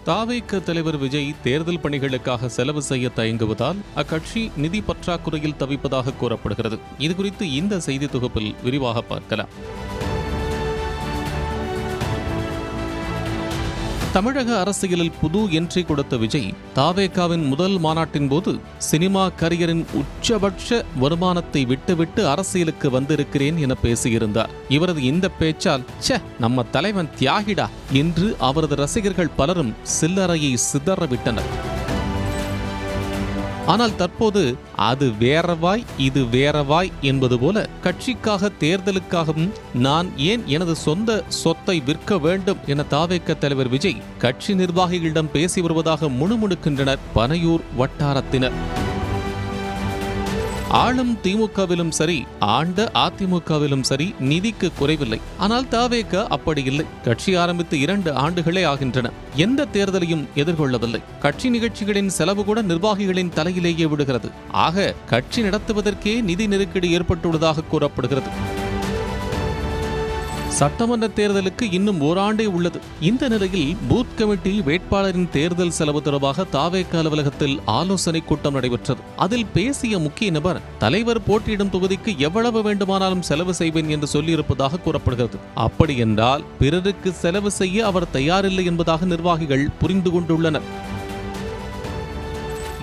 தாவேக தலைவர் விஜய் தேர்தல் பணிகளுக்காக செலவு செய்ய தயங்குவதால் அக்கட்சி நிதி பற்றாக்குறையில் தவிப்பதாக கூறப்படுகிறது. இதுகுறித்து இந்த செய்தி தொகுப்பில் விரிவாக பார்க்கலாம். தமிழக அரசியலில் புது என்ட்ரி கொடுத்த விஜய் தாவேகாவின் முதல் மாநாட்டின் போது சினிமா கரியரின் உச்சபட்ச வருமானத்தை விட்டுவிட்டு அரசியலுக்கு வந்திருக்கிறேன் என பேசியிருந்தார். இவரது இந்த பேச்சால் நம்ம தலைவன் தியாகிடா என்று அவரது ரசிகர்கள் பலரும் சில்லறையை சிதறவிட்டனர். ஆனால் தற்போது அது வேறவாய் இது வேறவாய் என்பது போல கட்சிக்காக தேர்தலுக்காகவும் நான் ஏன் எனது சொந்த சொத்தை விற்க வேண்டும் என தாவேக தலைவர் விஜய் கட்சி நிர்வாகிகளிடம் பேசி வருவதாக முணுமுணுக்கின்றனர் பனையூர் வட்டாரத்தினர். ஆளும் திமுகவிலும் சரி ஆண்ட அதிமுகவிலும் சரி நிதிக்கு குறைவில்லை. ஆனால் தாவேக அப்படி இல்லை. கட்சி ஆரம்பித்து 2 ஆண்டுகளே ஆகின்றன. எந்த தேர்தலையும் எதிர்கொள்ளவில்லை. கட்சி நிகழ்ச்சிகளின் செலவு கூட நிர்வாகிகளின் தலையிலேயே விடுகிறது. ஆக கட்சி நடத்துவதற்கே நிதி நெருக்கடி ஏற்பட்டுள்ளதாக கூறப்படுகிறது. சட்டமன்ற தேர்தலுக்கு இன்னும் ஓராண்டே உள்ளது. இந்த நிலையில் பூத் கமிட்டி வேட்பாளரின் தேர்தல் செலவு தொடர்பாக தாவேக அலுவலகத்தில் ஆலோசனை கூட்டம் நடைபெற்றது. அதில் பேசிய முக்கிய நபர் தலைவர் போட்டியிடும் தொகுதிக்கு எவ்வளவு வேண்டுமானாலும் செலவு செய்வேன் என்று சொல்லியிருப்பதாக கூறப்படுகிறது. அப்படி என்றால் பிறருக்கு செலவு செய்ய அவர் தயாரில்லை என்பதாக நிர்வாகிகள் புரிந்து கொண்டுள்ளனர்.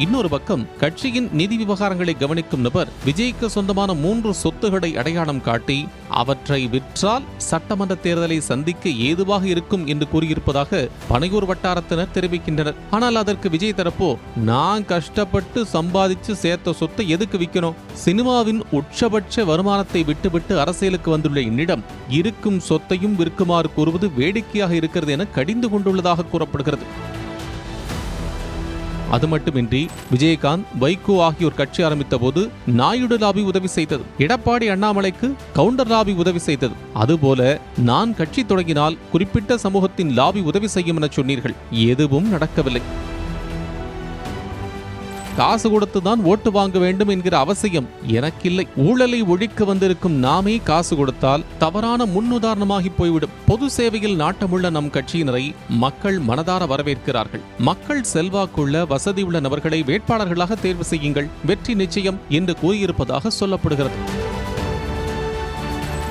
இன்னொரு பக்கம் கட்சியின் நிதி விவகாரங்களை கவனிக்கும் நபர் விஜய்க்கு சொந்தமான 3 சொத்துக்களை அடையாளம் காட்டி அவற்றை விற்றால் சட்டமன்ற தேர்தலை சந்திக்க ஏதுவாக இருக்கும் என்று கூறியிருப்பதாக பனையூர் வட்டாரத்தினர் தெரிவிக்கின்றனர். ஆனால் அதற்கு விஜய் தரப்போ நான் கஷ்டப்பட்டு சம்பாதிச்சு சேர்த்த சொத்தை எதுக்கு விற்கணும்? சினிமாவின் உச்சபட்ச வருமானத்தை விட்டுவிட்டு அரசியலுக்கு வந்துள்ள என்னிடம் இருக்கும் சொத்தையும் விற்குமாறு கூறுவது வேடிக்கையாக இருக்கிறது என கடிந்து கொண்டுள்ளதாக கூறப்படுகிறது. அது மட்டுமின்றி விஜயகாந்த், வைகோ ஆகியோர் கட்சி ஆரம்பித்த போது நாயுடு லாபி உதவி செய்தது. எடப்பாடி அண்ணாமலைக்கு கவுண்டர் லாபி உதவி செய்தது. அதுபோல நான் கட்சி தொடங்கினால் குறிப்பிட்ட சமூகத்தின் லாபி உதவி செய்யும் என சொன்னீர்கள். எதுவும் நடக்கவில்லை. காசு கொடுத்துதான் ஓட்டு வாங்க வேண்டும் என்கிற அவசியம் எனக்கில்லை. ஊழலை ஒழிக்க வந்திருக்கும் நாமே காசு கொடுத்தால் தவறான முன்னுதாரணமாகி போய்விடும். பொது சேவையில் நாட்டமுள்ள நம் கட்சியினரை மக்கள் மனதார வரவேற்கிறார்கள். மக்கள் செல்வாக்குள்ள வசதியுள்ள நபர்களை வேட்பாளர்களாக தேர்வு செய்யுங்கள், வெற்றி நிச்சயம் என்று கூறியிருப்பதாக சொல்லப்படுகிறது.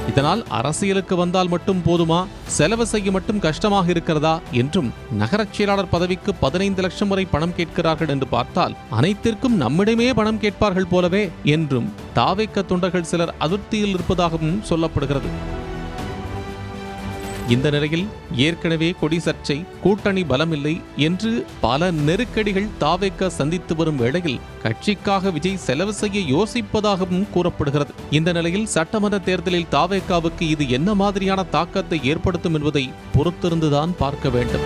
இதனால் அரசியலுக்கு வந்தால் மட்டும் போதுமா, செலவு செய்ய மட்டும் கஷ்டமாக இருக்கிறதா என்றும் நகரச் செயலாளர் பதவிக்கு 15 லட்சம் வரை பணம் கேட்கிறார்கள் என்று பார்த்தால் அனைத்திற்கும் நம்மிடமே பணம் கேட்பார்கள் போலவே என்றும் தாவேக தொண்டர்கள் சிலர் அதிருப்தியில் இருப்பதாகவும் சொல்லப்படுகிறது. இந்த நிலையில் ஏற்கனவே கொடி சர்ச்சை, கூட்டணி பலமில்லை என்று பல நெருக்கடிகள் தாவேக சந்தித்து வரும் வேளையில் கட்சிக்காக விஜய் செலவு செய்ய யோசிப்பதாகவும் கூறப்படுகிறது. இந்த நிலையில் சட்டமன்ற தேர்தலில் தாவேகாவுக்கு இது என்ன மாதிரியான தாக்கத்தை ஏற்படுத்தும் என்பதை பொறுத்திருந்துதான் பார்க்க வேண்டும்.